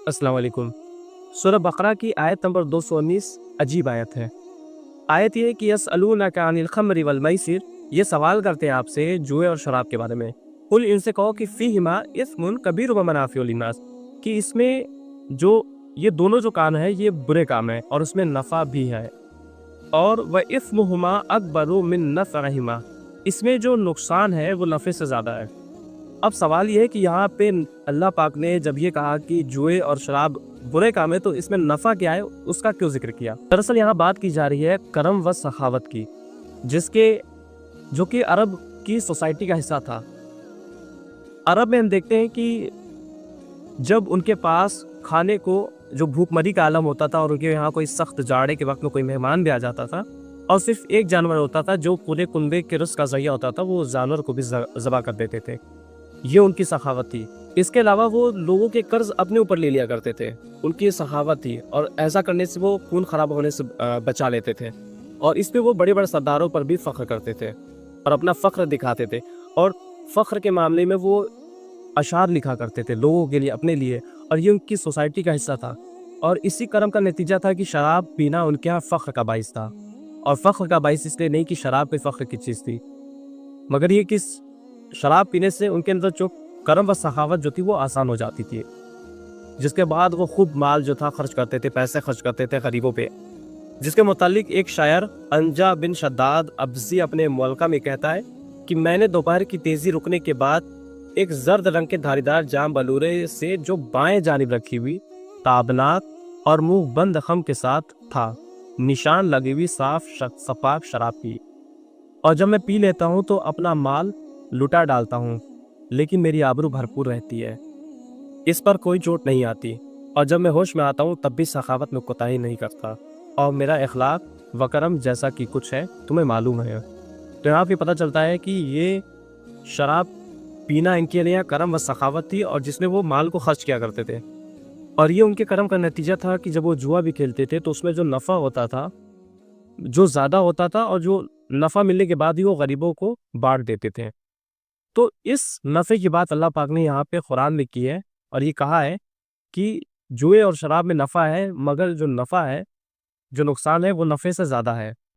अस्सलाम वालेकुम। सूरह बकरा की आयत नंबर 219 अजीब आयत है। आयत ये है कि यसअलूनका अनिल खम्रि वल मैसिर, ये सवाल करते हैं आपसे जुए और शराब के बारे में। कुल इनसे कहो कि फीहिमा इस्मुन कबीर व मनाफिउ लिन्नास, कि इसमें जो ये दोनों जो काम है ये बुरे काम है और उसमें नफ़ा भी है। और व इस्मुहुमा अकबरु मिन नफ़अहिमा, इसमें जो नुकसान है वो नफ़े से ज़्यादा है। अब सवाल ये है कि यहाँ पे अल्लाह पाक ने जब ये कहा कि जुए और शराब बुरे काम है तो इसमें नफ़ा क्या है, उसका क्यों जिक्र किया। दरअसल यहाँ बात की जा रही है करम व सखावत की, जो कि अरब की सोसाइटी का हिस्सा था। अरब में हम देखते हैं कि जब उनके पास खाने को जो भूखमरी का आलम होता था और उनके यहाँ कोई सख्त जाड़े के वक्त में कोई मेहमान भी आ जाता था और सिर्फ एक जानवर होता था जो पूरे कुनबे के रिस्क का ज़रिया होता था, वो जानवर को भी ज़बा कर देते थे। ये उनकी सखावत थी। इसके अलावा वो लोगों के कर्ज अपने ऊपर ले लिया करते थे, उनकी सखावत थी। और ऐसा करने से वो खून खराब होने से बचा लेते थे। और इस पे वो बड़े बड़े सरदारों पर भी फ़ख्र करते थे और अपना फ़ख्र दिखाते थे। और फ़ख्र के मामले में वो अशार लिखा करते थे लोगों के लिए, अपने लिए, और ये उनकी सोसाइटी का हिस्सा था। और इसी कर्म का नतीजा था कि शराब पीना उनके यहाँ फ़ख्र का बाइस था। और फ़ख्र का बाइस इसलिए नहीं कि शराब पे फ़ख्र की चीज़ थी, मगर ये कि शराब पीने से उनके अंदर जो करम व सखावत जो थी वो आसान हो जाती थी। जिसके बाद वो खूब माल जो था खर्च करते थे, पैसे खर्च करते थे गरीबों पे। जिसके मुतालिक एक शायर अंजा बिन शद्दाद अब्जी अपने मुअल्का में कहता है कि मैंने दोपहर की तेज़ी रुकने के बाद एक जर्द रंग के धारीदार जाम बलूरे से जो बाएं जानिब रखी हुई ताबनाक और मुंह बंद खम के साथ था, निशान लगी हुई साफ सपाक शराब की। और जब मैं पी लेता हूँ तो अपना माल लुटा डालता हूँ, लेकिन मेरी आबरू भरपूर रहती है, इस पर कोई चोट नहीं आती। और जब मैं होश में आता हूँ तब भी सखावत में कोताही नहीं करता, और मेरा अखलाक व करम जैसा कि कुछ है तुम्हें मालूम है। तो यहाँ पे पता चलता है कि ये शराब पीना इनके लिए करम व सखावत थी, और जिसमें वो माल को खर्च किया करते थे। और ये उनके करम का नतीजा था कि जब वो जुआ भी खेलते थे तो उसमें जो नफ़ा होता था जो ज़्यादा होता था, और जो नफ़ा मिलने के बाद ही वो गरीबों को बांट देते थे। तो इस नफ़े की बात अल्लाह पाक ने यहाँ पे कुरान में की है, और ये कहा है कि जुए और शराब में नफ़ा है, मगर जो नफ़ा है, जो नुकसान है वो नफ़े से ज़्यादा है।